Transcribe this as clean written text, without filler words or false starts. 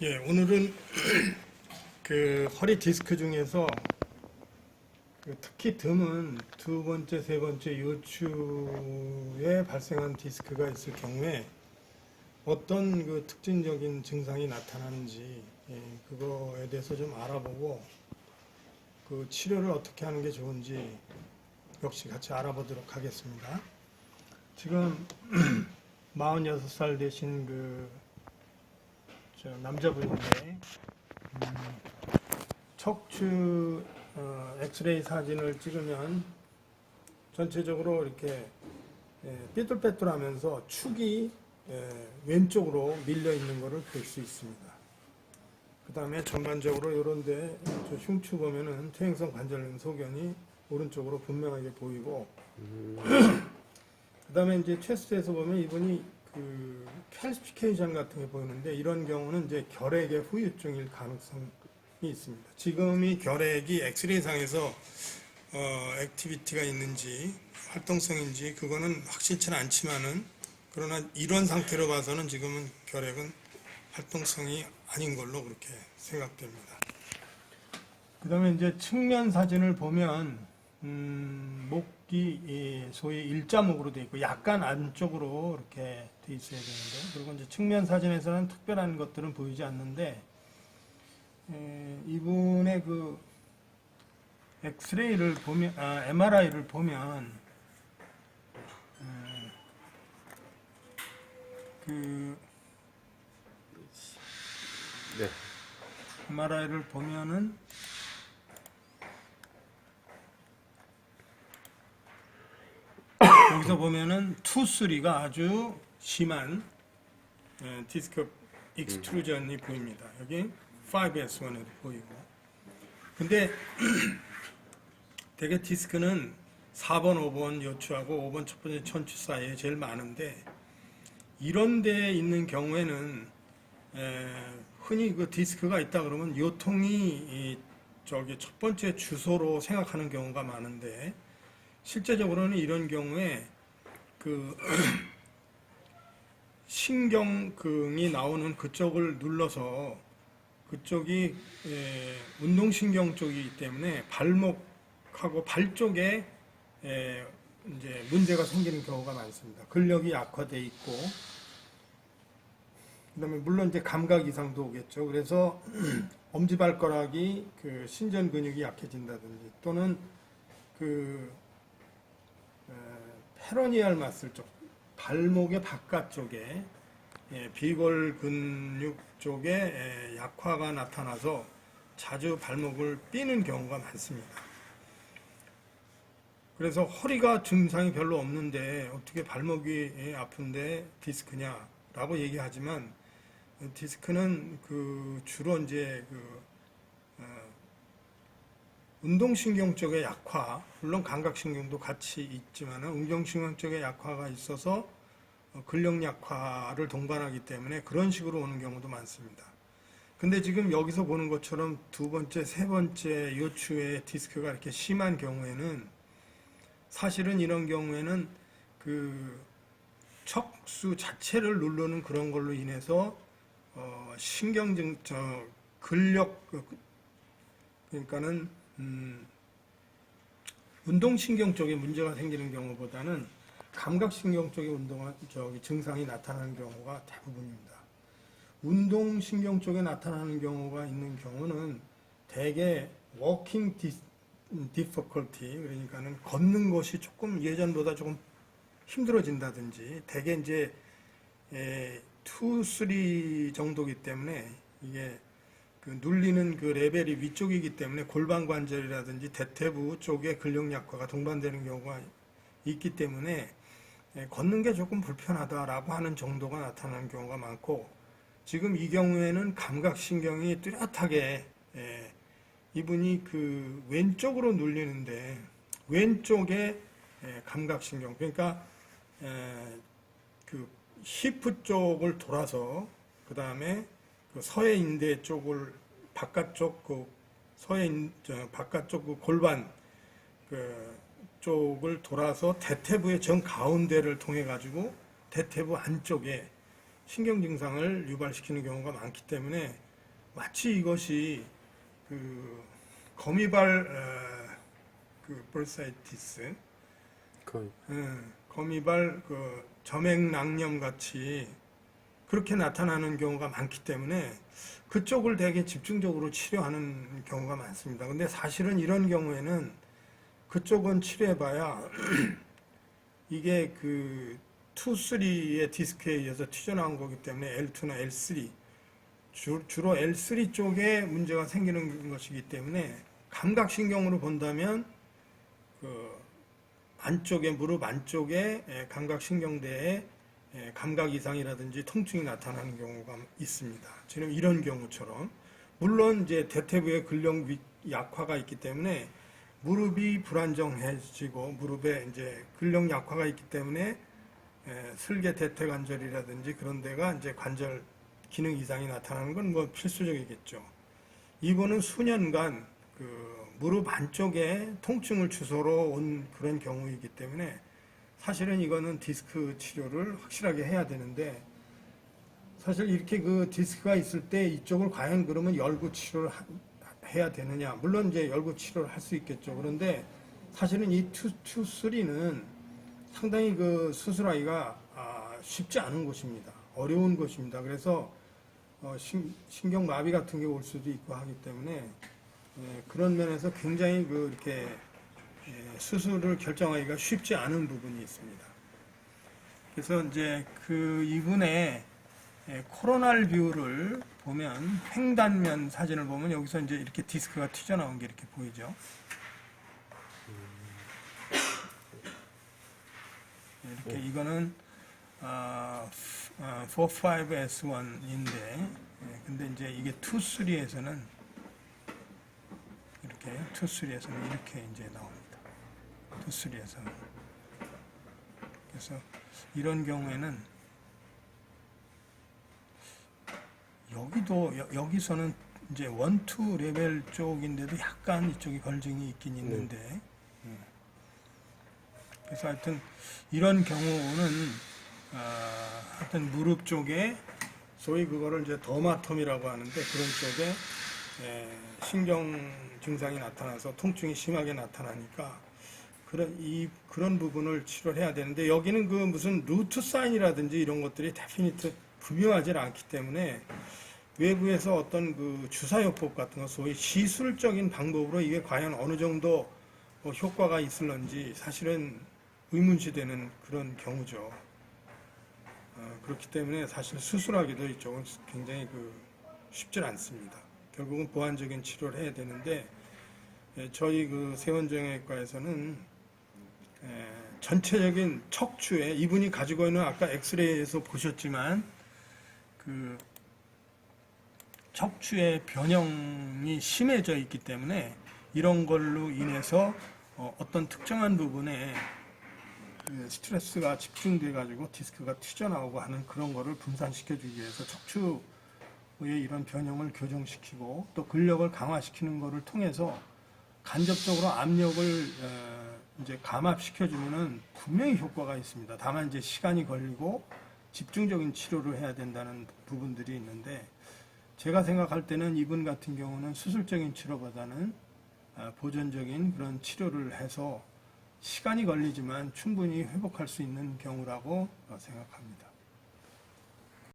예, 오늘은 그 허리 디스크 중에서 특히 드문 두 번째, 세 번째 요추에 발생한 디스크가 있을 경우에 어떤 그 특징적인 증상이 나타나는지 그거에 대해서 좀 알아보고 그 치료를 어떻게 하는 게 좋은지 역시 같이 알아보도록 하겠습니다. 지금 46살 되신 저 남자분인데 척추 엑스레이 사진을 찍으면 전체적으로 이렇게 삐뚤빼뚤하면서 축이 왼쪽으로 밀려 있는 것을 볼 수 있습니다. 그 다음에 전반적으로 이런데 저 흉추 보면은 퇴행성 관절염 소견이 오른쪽으로 분명하게 보이고 그 다음에 이제 체스트에서 보면 이분이 그 캘시피케이션 같은 게 보이는데 이런 경우는 이제 결핵의 후유증일 가능성이 있습니다. 지금 이 결핵이 엑스레이 상에서 액티비티가 있는지 활동성인지 그거는 확실치는 않지만은 그러나 이런 상태로 봐서는 지금은 결핵은 활동성이 아닌 걸로 그렇게 생각됩니다. 그 다음에 이제 측면 사진을 보면 목이 소위 일자목으로 되어 있고 약간 안쪽으로 이렇게 되어 있어야 되는데 그리고 이제 측면 사진에서는 특별한 것들은 보이지 않는데 이분의 그 엑스레이를 보면 MRI를 보면 그 네. MRI를 보면은 여기서 보면은 2, 3가 아주 심한 디스크 익스트루전이 보입니다. 여기 5S1에도 보이고. 근데 대개 디스크는 4번, 5번 요추하고 5번 첫 번째 천추 사이에 제일 많은데 이런 데에 있는 경우에는 흔히 그 디스크가 있다 그러면 요통이 저기 첫 번째 주소로 생각하는 경우가 많은데 실제적으로는 이런 경우에 그 신경근이 나오는 그쪽을 눌러서 그쪽이 운동신경 쪽이기 때문에 발목하고 발 쪽에 이제 문제가 생기는 경우가 많습니다. 근력이 약화돼 있고 그다음에 물론 이제 감각 이상도 오겠죠. 그래서 엄지발가락이 그 신전 근육이 약해진다든지 또는 그 페로니얼 마슬 쪽 발목의 바깥쪽에 비골 근육 쪽에 약화가 나타나서 자주 발목을 삐는 경우가 많습니다. 그래서 허리가 증상이 별로 없는데 어떻게 발목이 아픈데 디스크냐라고 얘기하지만 디스크는 그 주로 이제 운동신경 쪽의 약화, 물론 감각신경도 같이 있지만 운동신경 쪽의 약화가 있어서 근력 약화를 동반하기 때문에 그런 식으로 오는 경우도 많습니다. 근데 지금 여기서 보는 것처럼 두 번째, 세 번째 요추의 디스크가 이렇게 심한 경우에는 사실은 이런 경우에는 그 척수 자체를 누르는 그런 걸로 인해서 신경증, 근력, 그러니까는 운동신경 쪽에 문제가 생기는 경우보다는 감각신경 쪽에 증상이 나타나는 경우가 대부분입니다. 운동신경 쪽에 나타나는 경우가 있는 경우는 대개 워킹 difficulty, 그러니까는 걷는 것이 조금 예전보다 조금 힘들어진다든지 대개 이제 2, 3 정도이기 때문에 이게 그 눌리는 그 레벨이 위쪽이기 때문에 골반 관절이라든지 대퇴부 쪽에 근력 약화가 동반되는 경우가 있기 때문에 걷는 게 조금 불편하다라고 하는 정도가 나타나는 경우가 많고 지금 이 경우에는 감각신경이 뚜렷하게 이분이 그 왼쪽으로 눌리는데 왼쪽에 감각신경 그러니까 그 히프 쪽을 돌아서 그 다음에 그 서해인대 쪽을 바깥쪽 그 바깥쪽 그 골반 그 쪽을 돌아서 대퇴부의 정 가운데를 통해 가지고 대퇴부 안쪽에 신경 증상을 유발시키는 경우가 많기 때문에 마치 이것이 그 거미발 그 벌사이티스, 거미발 그 점액낭염 같이 그렇게 나타나는 경우가 많기 때문에 그쪽을 되게 집중적으로 치료하는 경우가 많습니다. 근데 사실은 이런 경우에는 그쪽은 치료해봐야 이게 그 2, 3의 디스크에 의해서 튀어나온 거기 때문에 L2나 L3 주로 L3 쪽에 문제가 생기는 것이기 때문에 감각신경으로 본다면 그 안쪽에 무릎 안쪽에 감각신경대에 감각 이상이라든지 통증이 나타나는 경우가 있습니다. 지금 이런 경우처럼 물론 이제 대퇴부의 근력 약화가 있기 때문에 무릎이 불안정해지고 무릎에 이제 근력 약화가 있기 때문에 슬개 대퇴관절이라든지 그런 데가 이제 관절 기능 이상이 나타나는 건 뭐 필수적이겠죠. 이분은 수년간 그 무릎 안쪽에 통증을 주소로 온 그런 경우이기 때문에 사실은 이거는 디스크 치료를 확실하게 해야 되는데 사실 이렇게 그 디스크가 있을 때 이쪽을 과연 그러면 열고 치료를 해야 되느냐. 물론 이제 열고 치료를 할 수 있겠죠. 그런데 사실은 이 2, 3는 상당히 그 수술하기가 쉽지 않은 것입니다. 어려운 것입니다. 그래서 신경마비 같은 게 올 수도 있고 하기 때문에 그런 면에서 굉장히 그 이렇게 수술을 결정하기가 쉽지 않은 부분이 있습니다. 그래서 이제 그 이분의 코로날 뷰를 보면 횡단면 사진을 보면 여기서 이제 이렇게 디스크가 튀어나온 게 이렇게 보이죠. 이렇게 이거는 45S1인데 근데 이제 이게 2, 3에서는 이렇게 2, 3에서는 이렇게 이제 나옵니다. 2, 3에서는 그래서 이런 경우에는 여기서는 이제 1, 2 레벨 쪽인데도 약간 이쪽이 걸증이 있긴 있는데 그래서 하여튼 이런 경우는 하여튼 무릎 쪽에 소위 그거를 이제 더마텀이라고 하는데 그런 쪽에 신경 증상이 나타나서 통증이 심하게 나타나니까 그런 부분을 치료를 해야 되는데 여기는 그 무슨 루트 사인이라든지 이런 것들이 데피니트 분명하지 않기 때문에 외부에서 어떤 그 주사요법 같은 거 소위 시술적인 방법으로 이게 과연 어느 정도 효과가 있을런지 사실은 의문시되는 그런 경우죠. 그렇기 때문에 사실 수술하기도 이쪽은 굉장히 쉽지 않습니다. 결국은 보완적인 치료를 해야 되는데 저희 그 세원정형외과에서는 전체적인 척추에 이분이 가지고 있는 아까 엑스레이에서 보셨지만 그 척추의 변형이 심해져 있기 때문에 이런 걸로 인해서 어떤 특정한 부분에 스트레스가 집중돼 가지고 디스크가 튀어나오고 하는 그런 거를 분산시켜 주기 위해서 척추의 이런 변형을 교정시키고 또 근력을 강화시키는 것을 통해서 간접적으로 압력을 이제 감압시켜 주면은 분명히 효과가 있습니다. 다만 이제 시간이 걸리고 집중적인 치료를 해야 된다는 부분들이 있는데 제가 생각할 때는 이분 같은 경우는 수술적인 치료보다는 보존적인 그런 치료를 해서 시간이 걸리지만 충분히 회복할 수 있는 경우라고 생각합니다.